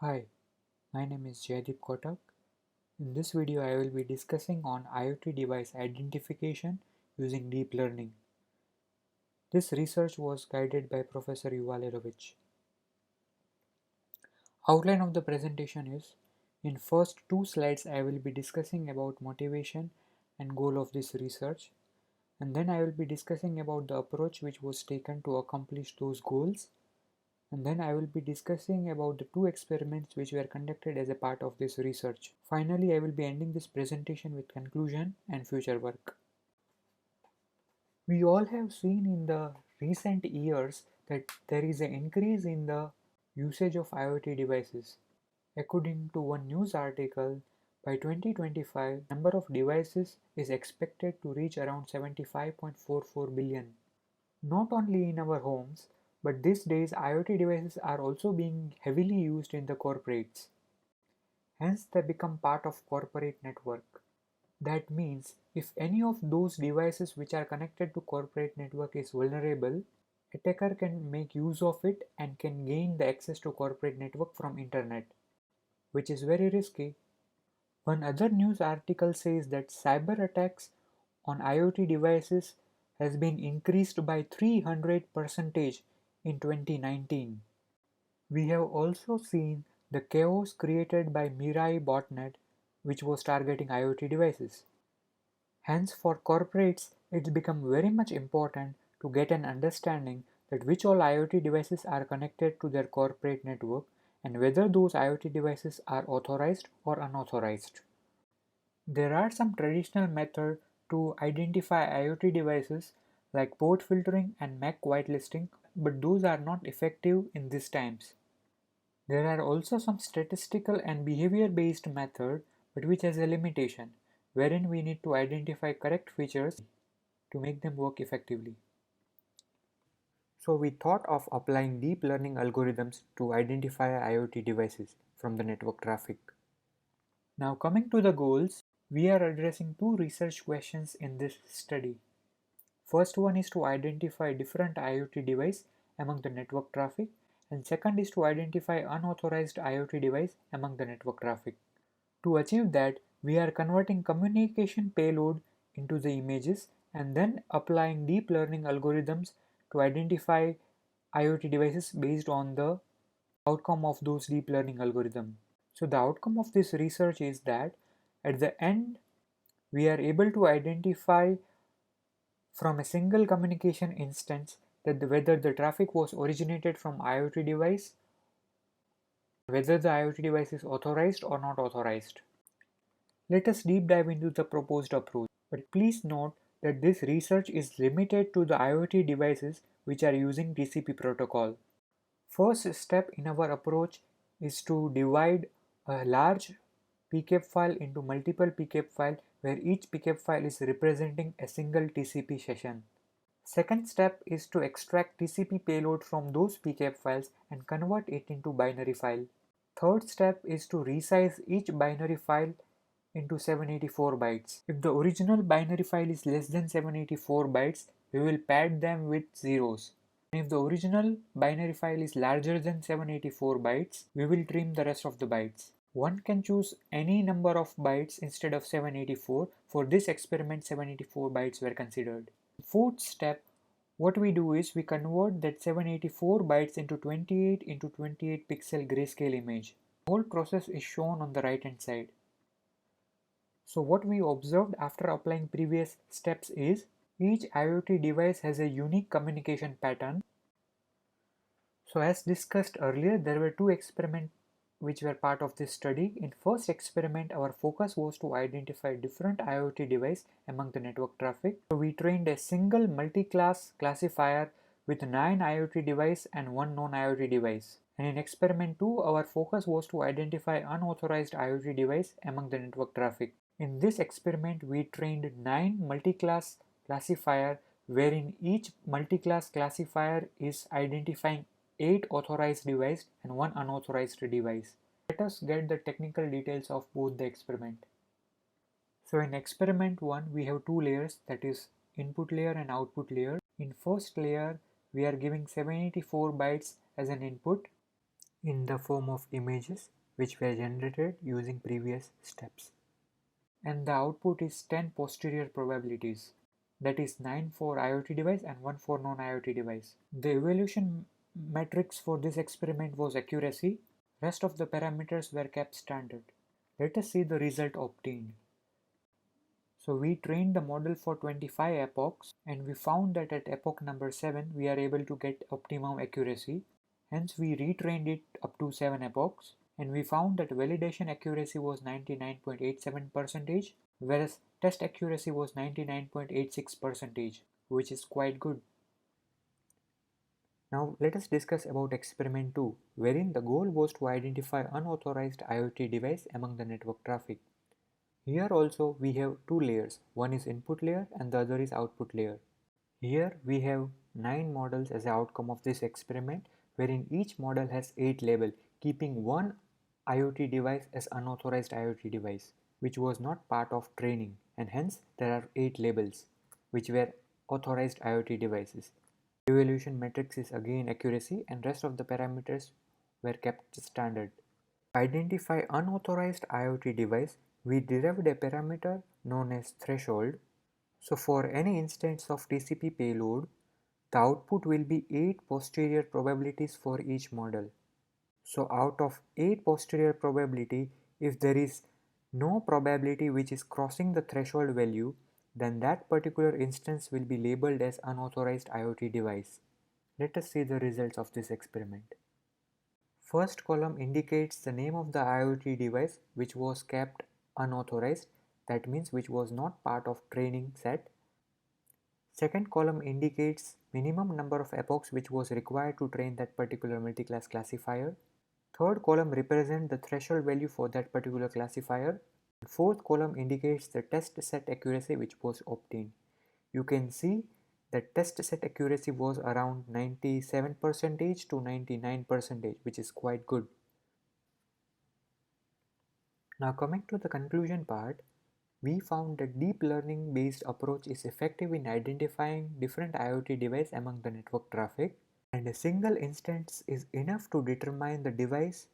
Hi, my name is Jaydeep Kotak. In this video, I will be discussing on IoT device identification using deep learning. This research was guided by Professor Yuvalerovich. Outline of the presentation is, in first two slides, I will be discussing about motivation and goal of this research, and then I will be discussing about the approach which was taken to accomplish those goals. And then I will be discussing about the two experiments which were conducted as a part of this research. Finally, I will be ending this presentation with conclusion and future work. We all have seen in the recent years that there is an increase in the usage of IoT devices. According to one news article, by 2025, number of devices is expected to reach around 75.44 billion. Not only in our homes, but these days IoT devices are also being heavily used in the corporates. Hence they become part of corporate network. That means if any of those devices which are connected to corporate network is vulnerable, attacker can make use of it and can gain the access to corporate network from internet, which is very risky. One other news article says that cyber attacks on IoT devices has been increased by 300% in 2019. We have also seen the chaos created by Mirai botnet, which was targeting IoT devices. Hence, for corporates, it's become very much important to get an understanding that which all IoT devices are connected to their corporate network and whether those IoT devices are authorized or unauthorized. There are some traditional methods to identify IoT devices like port filtering and MAC whitelisting, but those are not effective in these times. There are also some statistical and behavior-based methods, but which has a limitation, wherein we need to identify correct features to make them work effectively. So we thought of applying deep learning algorithms to identify IoT devices from the network traffic. Now coming to the goals, we are addressing two research questions in this study. First one is to identify different IoT device among the network traffic, and second is to identify unauthorized IoT device among the network traffic. To achieve that, we are converting communication payload into the images and then applying deep learning algorithms to identify IoT devices based on the outcome of those deep learning algorithms. So the outcome of this research is that at the end, we are able to identify from a single communication instance that whether the traffic was originated from IoT device, whether the IoT device is authorized or not authorized. Let us deep dive into the proposed approach, but please note that this research is limited to the IoT devices which are using TCP protocol. First step in our approach is to divide a large PCAP file into multiple PCAP files where each PCAP file is representing a single TCP session. Second step is to extract TCP payload from those PCAP files and convert it into binary file. Third step is to resize each binary file into 784 bytes. If the original binary file is less than 784 bytes, we will pad them with zeros. And if the original binary file is larger than 784 bytes, we will trim the rest of the bytes. One can choose any number of bytes instead of 784. For this experiment, 784 bytes were considered. Fourth step, what we do is we convert that 784 bytes into 28 into 28 pixel grayscale image. The whole process is shown on the right hand side. So what we observed after applying previous steps is each IoT device has a unique communication pattern. So as discussed earlier, there were two experiments which were part of this study. In first experiment, our focus was to identify different IoT device among the network traffic. So we trained a single multi-class classifier with 9 IoT device and 1 non-IoT device. And in experiment 2, our focus was to identify unauthorized IoT device among the network traffic. In this experiment, we trained 9 multi-class classifier wherein each multi-class classifier is identifying 8 authorized devices and 1 unauthorized device. Let us get the technical details of both the experiment. So in experiment 1, we have two layers, that is input layer and output layer. In first layer, we are giving 784 bytes as an input. in the form of images which were generated using previous steps. And the output is 10 posterior probabilities, that is 9 for IoT device and 1 for non-IoT device. The evaluation metrics for this experiment was accuracy. Rest of the parameters were kept standard. Let us see the result obtained. So we trained the model for 25 epochs and we found that at epoch number 7 we are able to get optimum accuracy. Hence we retrained it up to 7 epochs and we found that validation accuracy was 99.87%, whereas test accuracy was 99.86%, which is quite good. Now let us discuss about experiment 2, wherein the goal was to identify unauthorized IoT device among the network traffic. Here also we have two layers, one is input layer and the other is output layer. Here we have 9 models as an outcome of this experiment, wherein each model has 8 labels, keeping one IoT device as unauthorized IoT device, which was not part of training, and hence there are 8 labels, which were authorized IoT devices. Evaluation matrix is again accuracy and rest of the parameters were kept standard. To identify unauthorized IoT device, we derived a parameter known as threshold. So for any instance of TCP payload, the output will be 8 posterior probabilities for each model. So out of 8 posterior probability, if there is no probability which is crossing the threshold value, then that particular instance will be labeled as unauthorized IoT device. Let us see the results of this experiment. First column indicates the name of the IoT device which was kept unauthorized, that means which was not part of training set. Second column indicates minimum number of epochs which was required to train that particular multi-class classifier. Third column represents the threshold value for that particular classifier. Fourth column indicates the test set accuracy which was obtained. You can see that test set accuracy was around 97% to 99%, which is quite good. Now coming to the conclusion part, we found that deep learning based approach is effective in identifying different IoT devices among the network traffic, and a single instance is enough to determine the device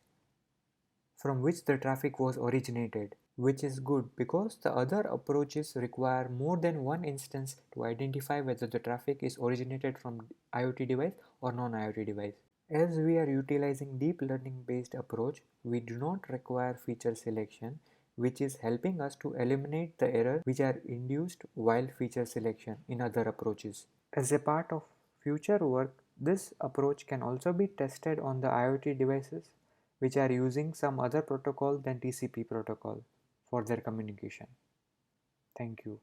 from which the traffic was originated, which is good because the other approaches require more than one instance to identify whether the traffic is originated from IoT device or non-IoT device. As we are utilizing deep learning based approach, we do not require feature selection, which is helping us to eliminate the errors which are induced while feature selection in other approaches. As a part of future work, this approach can also be tested on the IoT devices which are using some other protocol than TCP protocol for their communication. Thank you.